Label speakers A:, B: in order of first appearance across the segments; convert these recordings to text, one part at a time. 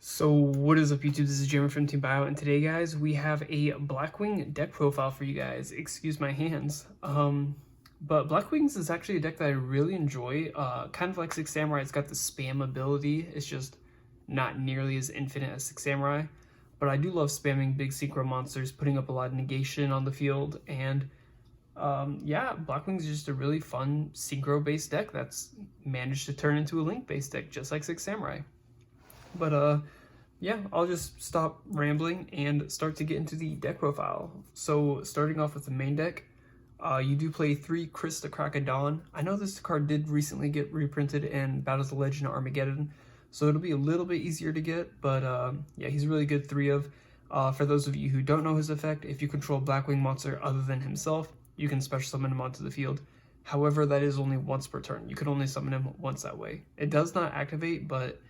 A: So what is up, YouTube? This is Jeremy from Team Bio, and today, guys, we have a Blackwing deck profile for you guys. Excuse my hands. But Blackwings is actually a deck that I really enjoy. Kind of like Six Samurai, it's got the spam ability. It's just not nearly as infinite as Six Samurai. But I do love spamming big synchro monsters, putting up a lot of negation on the field, and yeah, Blackwings is just a really fun synchro-based deck that's managed to turn into a link-based deck, just like Six Samurai. But yeah, I'll just stop rambling and start to get into the deck profile. So starting off with the main deck, you do play 3 Chris the Crack of Dawn. I know this card did recently get reprinted in Battle of the Legend of Armageddon, so it'll be a little bit easier to get, but yeah, he's really good 3 of. For those of you who don't know his effect, if you control a Blackwing monster other than himself, you can special summon him onto the field. However, that is only once per turn. You can only summon him once that way. It does not activate, but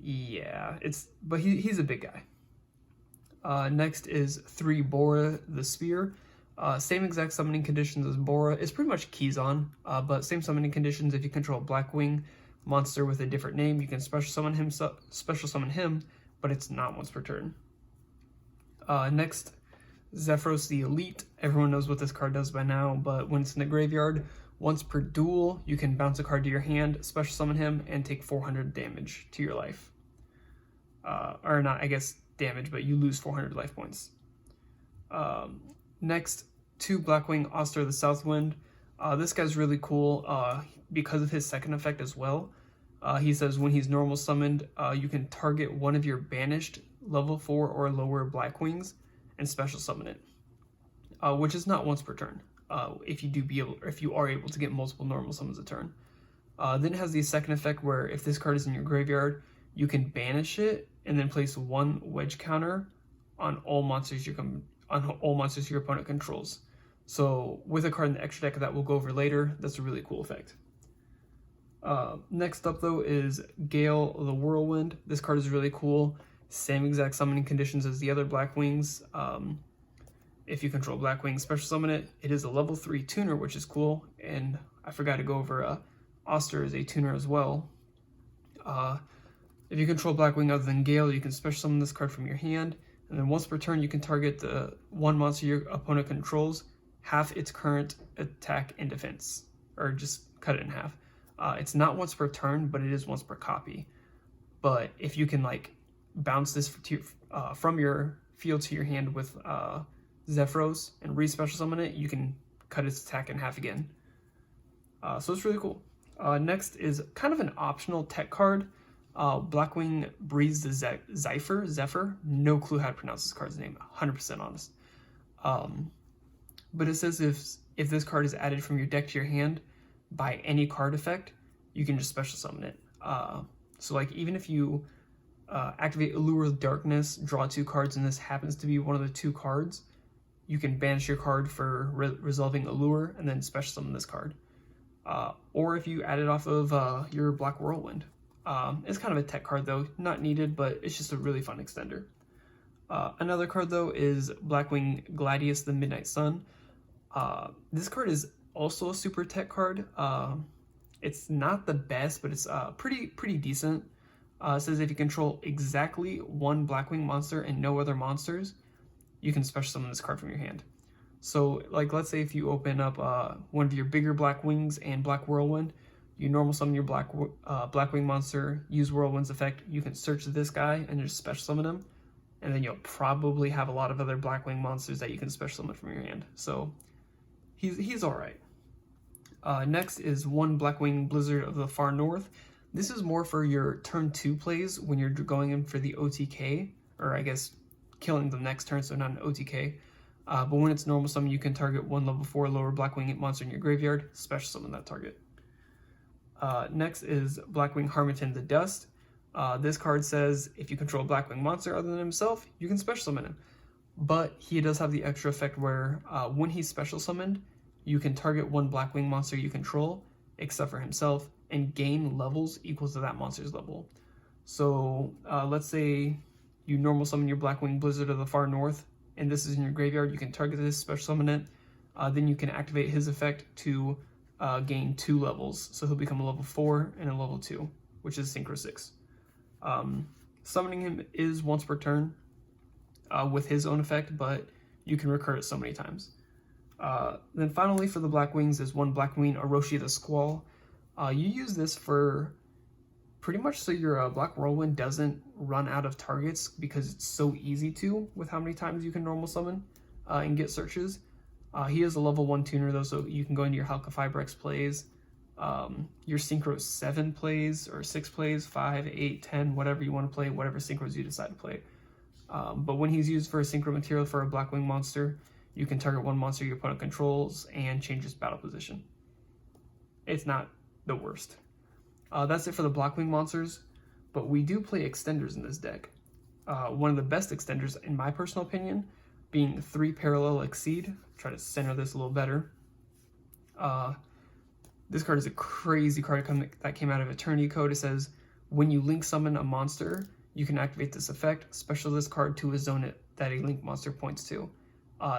A: yeah, he's a big guy. Next is 3 Bora the Spear. Same exact summoning conditions as Bora. It's pretty much Keyzon, but same summoning conditions. If you control a Blackwing monster with a different name, you can special summon him, but it's not once per turn. Next, Zephyros the Elite. Everyone knows what this card does by now, but when it's in the graveyard, once per duel, you can bounce a card to your hand, special summon him, and take 400 damage to your life. Or not, I guess, damage, but you lose 400 life points. Next, 2 Blackwing Oster the Southwind. This guy's really cool because of his second effect as well. He says when he's normal summoned, you can target one of your banished level 4 or lower Blackwings and special summon it, which is not once per turn. If you are able to get multiple normal summons a turn. Then it has the second effect where if this card is in your graveyard, you can banish it and then place 1 wedge counter on all monsters your opponent controls. So with a card in the extra deck that we'll go over later, that's a really cool effect. Next up though is Gale the Whirlwind. This card is really cool. Same exact summoning conditions as the other Blackwings. If you control Blackwing, special summon it. It is a level 3 tuner, which is cool. And I forgot to go over Oster is a tuner as well. If you control Blackwing other than Gale, you can special summon this card from your hand. And then once per turn, you can target the 1 monster your opponent controls, half its current attack and defense. Or just cut it in half. It's not once per turn, but it is once per copy. But if you can like bounce this from your field to your hand with Zephyros and re-special summon it, you can cut its attack in half again. So it's really cool. Next is kind of an optional tech card. Blackwing Breeze the Zephyr. No clue how to pronounce this card's name, 100% honest. But it says if this card is added from your deck to your hand by any card effect, you can just special summon it. So like even if you activate Allure of Darkness, draw 2 cards, and this happens to be one of the 2 cards, you can banish your card for resolving Allure and then special summon this card. Or if you add it off of your Black Whirlwind. It's kind of a tech card though, not needed, but it's just a really fun extender. Another card though is Blackwing Gladius the Midnight Sun. This card is also a super tech card. It's not the best, but it's pretty decent. It says if you control exactly 1 Blackwing monster and no other monsters, you can special summon this card from your hand. So like let's say if you open up one of your bigger Blackwings and Black Whirlwind, you normal summon your Blackwing monster, use Whirlwind's effect, you can search this guy and just special summon him, and then you'll probably have a lot of other Blackwing monsters that you can special summon from your hand. So he's alright. Next is 1 Blackwing Blizzard of the Far North. This is more for your turn 2 plays when you're going in for the OTK, or I guess killing the next turn, so not an OTK. But when it's normal summon, you can target 1 level 4 lower Blackwing monster in your graveyard, special summon that target. Next is Blackwing Harmattan the Dust. This card says if you control a Blackwing monster other than himself, you can special summon him. But he does have the extra effect where when he's special summoned, you can target 1 Blackwing monster you control, except for himself, and gain levels equal to that monster's level. So let's say you normal summon your Blackwing Blizzard of the Far North, and this is in your graveyard, you can target this, special summon it, then you can activate his effect to gain 2 levels. So he'll become a level 4 and a level 2, which is Synchro 6. Summoning him is once per turn with his own effect, but you can recur it so many times. Then finally for the Blackwings is one Blackwing, Orochi the Squall. You use this for pretty much so your Black Whirlwind doesn't run out of targets, because it's so easy to with how many times you can normal summon and get searches. He is a level 1 tuner though, so you can go into your Halka Fibrex plays, your Synchro 7 plays, or 6 plays, 5, 8, 10, whatever you want to play, whatever synchros you decide to play. But when he's used for a synchro material for a Blackwing monster, you can target one monster your opponent controls and change its battle position. It's not the worst. That's it for the Blackwing monsters, but we do play extenders in this deck. One of the best extenders, in my personal opinion, being 3 Parallel Exceed. Try to center this a little better. This card is a crazy card that came out of Eternity Code. It says, when you link summon a monster, you can activate this effect, special this card to a zone that a link monster points to.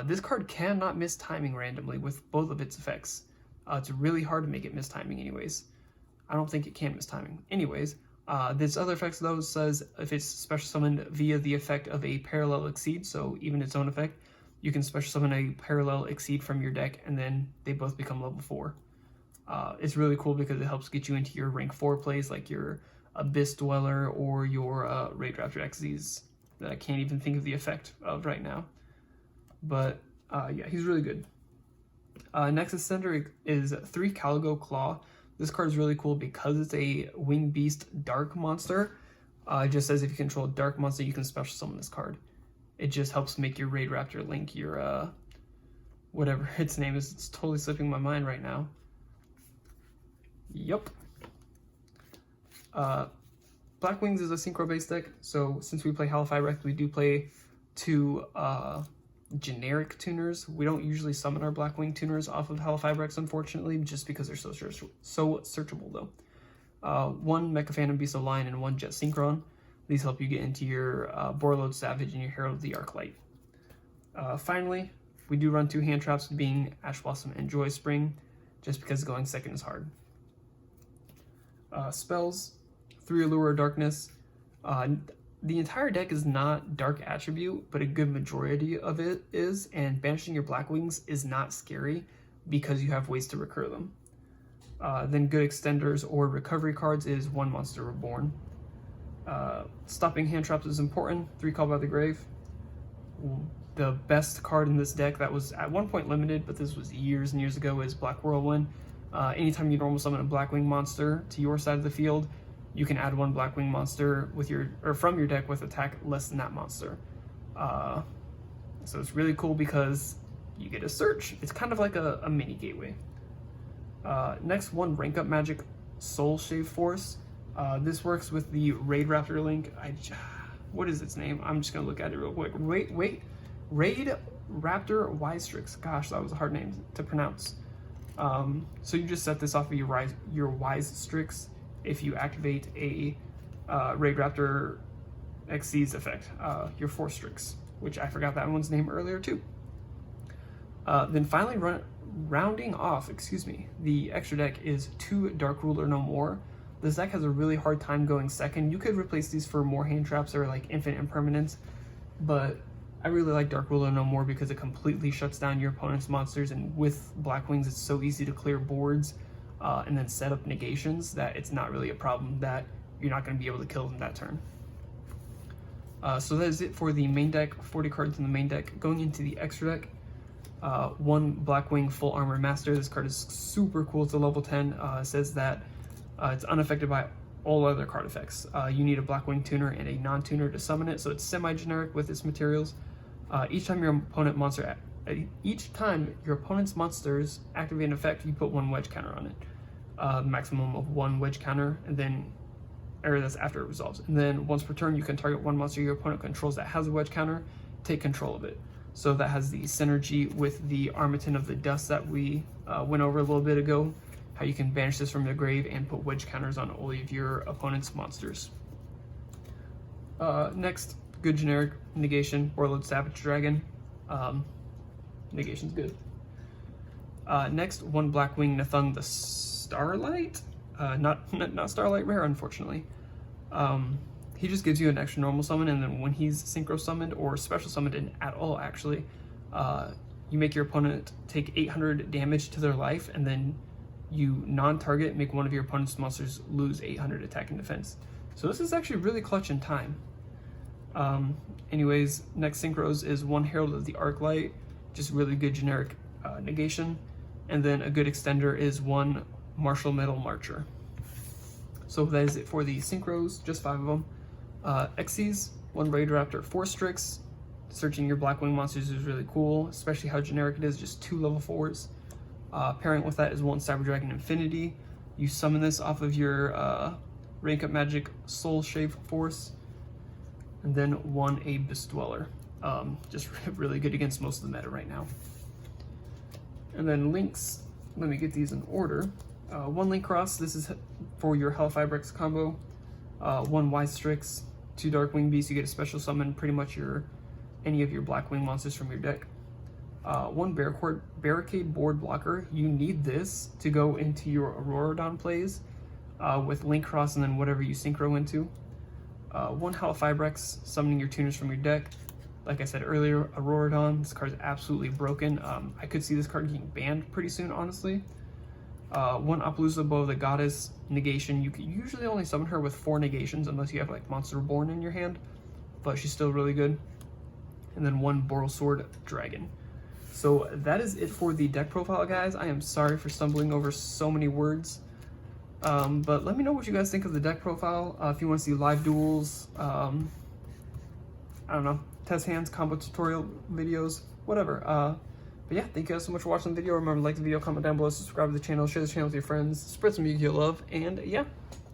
A: This card cannot miss timing randomly with both of its effects. It's really hard to make it miss timing anyways. I don't think it can miss timing. Anyways, this other effect though says if it's special summoned via the effect of a Parallel Exceed, so even its own effect, you can special summon a Parallel Exceed from your deck, and then they both become level 4. It's really cool because it helps get you into your rank 4 plays, like your Abyss Dweller or your Raid Raptor XZs that I can't even think of the effect of right now. But yeah, he's really good. Next extender is 3 Caligo Claw. This card is really cool because it's a Wing Beast Dark monster. It just says if you control a Dark monster, you can special summon this card. It just helps make your Raid Raptor link your, whatever its name is. It's totally slipping my mind right now. Yup. Blackwings is a synchro-based deck, so since we play Halify, we do play 2 generic tuners. We don't usually summon our Blackwing tuners off of Halifybrex, unfortunately, just because they're so searchable though. 1 Mecha Phantom Beast of Lion and 1 Jet Synchron. These help you get into your Borreload Savage and your Herald of the Arclight. Finally, we do run 2 hand traps, being Ash Blossom and Joy Spring, just because going second is hard. Spells, 3 Allure of Darkness. The entire deck is not Dark Attribute, but a good majority of it is, and banishing your Blackwings is not scary because you have ways to recur them. Then good extenders or recovery cards is 1 Monster Reborn. Stopping hand traps is important, 3 Call by the Grave. The best card in this deck that was at one point limited, but this was years and years ago, is Black Whirlwind. Anytime you normal summon a Blackwing monster to your side of the field, you can add 1 Blackwing monster with from your deck with attack less than that monster. So it's really cool because you get a search. It's kind of like a mini gateway. Next, 1 rank up magic, Soul Shave Force. This works with the Raid Raptor link. What is its name? I'm just gonna look at it real quick. Wait. Raid Raptor Wistrix. Gosh, that was a hard name to pronounce. So you just set this off of your Wistrix if you activate a Raid Raptor XC's effect, your Force Strix, which I forgot that one's name earlier too. Then finally, rounding off, the extra deck is 2 Dark Ruler No More. This deck has a really hard time going second. You could replace these for more hand traps or like infinite impermanence, but I really like Dark Ruler No More because it completely shuts down your opponent's monsters, and with Blackwings it's so easy to clear boards and then set up negations that it's not really a problem that you're not going to be able to kill them that turn. So that is it for the main deck, 40 cards in the main deck. Going into the extra deck, 1 Blackwing Full Armor Master. This card is super cool. It's a level 10. It says that it's unaffected by all other card effects. You need a Blackwing tuner and a non-tuner to summon it, so it's semi-generic with its materials. Each time your opponent's monsters activate an effect, you put 1 wedge counter on it. Maximum of 1 wedge counter, and then, or that's after it resolves. And then once per turn, you can target 1 monster your opponent controls that has a wedge counter, take control of it. So that has the synergy with the Armaton of the Dust that we went over a little bit ago, how you can banish this from the grave and put wedge counters on all of your opponent's monsters. Next, good generic negation, Borreload Savage Dragon. Negation's good. Next, 1 Blackwing Nathung the Starlight. Not Starlight Rare, unfortunately. he just gives you an extra normal summon, and then when he's synchro summoned or special summoned at all actually, you make your opponent take 800 damage to their life, and then you non-target make one of your opponent's monsters lose 800 attack and defense. So this is actually really clutch in time. Anyways, next synchros is one Herald of the Arclight, just really good generic negation, and then a good extender is one Martial Metal Marcher. So that is it for the synchros, just 5 of them. Xyz, one Raid Raptor, 4 Strix. Searching your Blackwing monsters is really cool, especially how generic it is, just 2 level 4s. Pairing with that is one Cyber Dragon Infinity. You summon this off of your Rank Up Magic Soul Shave Force. And then one Abyss Dweller. Just really good against most of the meta right now. And then links, let me get these in order. One Link Cross, this is for your Hellfibrex combo. One Wise Strix, 2 Darkwing Beasts, you get a special summon pretty much any of your Blackwing monsters from your deck. One Barricade Board Blocker, you need this to go into your Auroradon plays with Link Cross and then whatever you synchro into. One Hellfibrex, summoning your tuners from your deck. Like I said earlier, Auroradon, this card is absolutely broken. I could see this card getting banned pretty soon, honestly. One Appaloosa Bow of the Goddess, negation. You can usually only summon her with 4 negations unless you have like Monster Reborn in your hand, but she's still really good. And then one Borrelsword Dragon. So that is it for the deck profile, guys. I am sorry for stumbling over so many words. But let me know what you guys think of the deck profile. If you want to see live duels, I don't know, test hands, combo tutorial videos, whatever. But yeah, thank you guys so much for watching the video. Remember to like the video, comment down below, subscribe to the channel, share the channel with your friends, spread some Yu-Gi-Oh love, and yeah.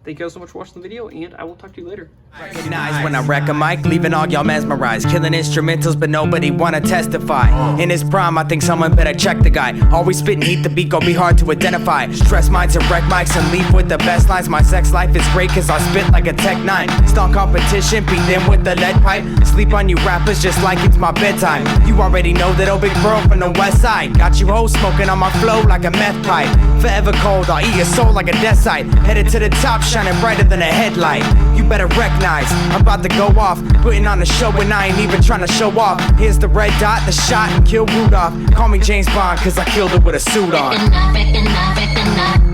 A: Thank you guys so much for watching the video, and I will talk to you later.
B: Wreckognize when I wreck a mic, leaving all y'all mesmerized. Killing instrumentals, but nobody wanna testify. In his prime, I think someone better check the guy. Always spitting heat, the beat gon' be hard to identify. Stress minds and wreck mics and leave with the best lines. My sex life is great cause I spit like a Tech 9. Stomp competition, beat them with the lead pipe. Sleep on you rappers just like it's my bedtime. You already know that old big bro from the west side. Got you hoes smoking on my flow like a meth pipe. Forever cold, I'll eat your soul like a death site. Headed to the top, shining brighter than a headlight. You better recognize, I'm about to go off. Putting on a show and I ain't even trying to show off. Here's the red dot, the shot, and kill Rudolph. Call me James Bond, cause I killed it with a suit on.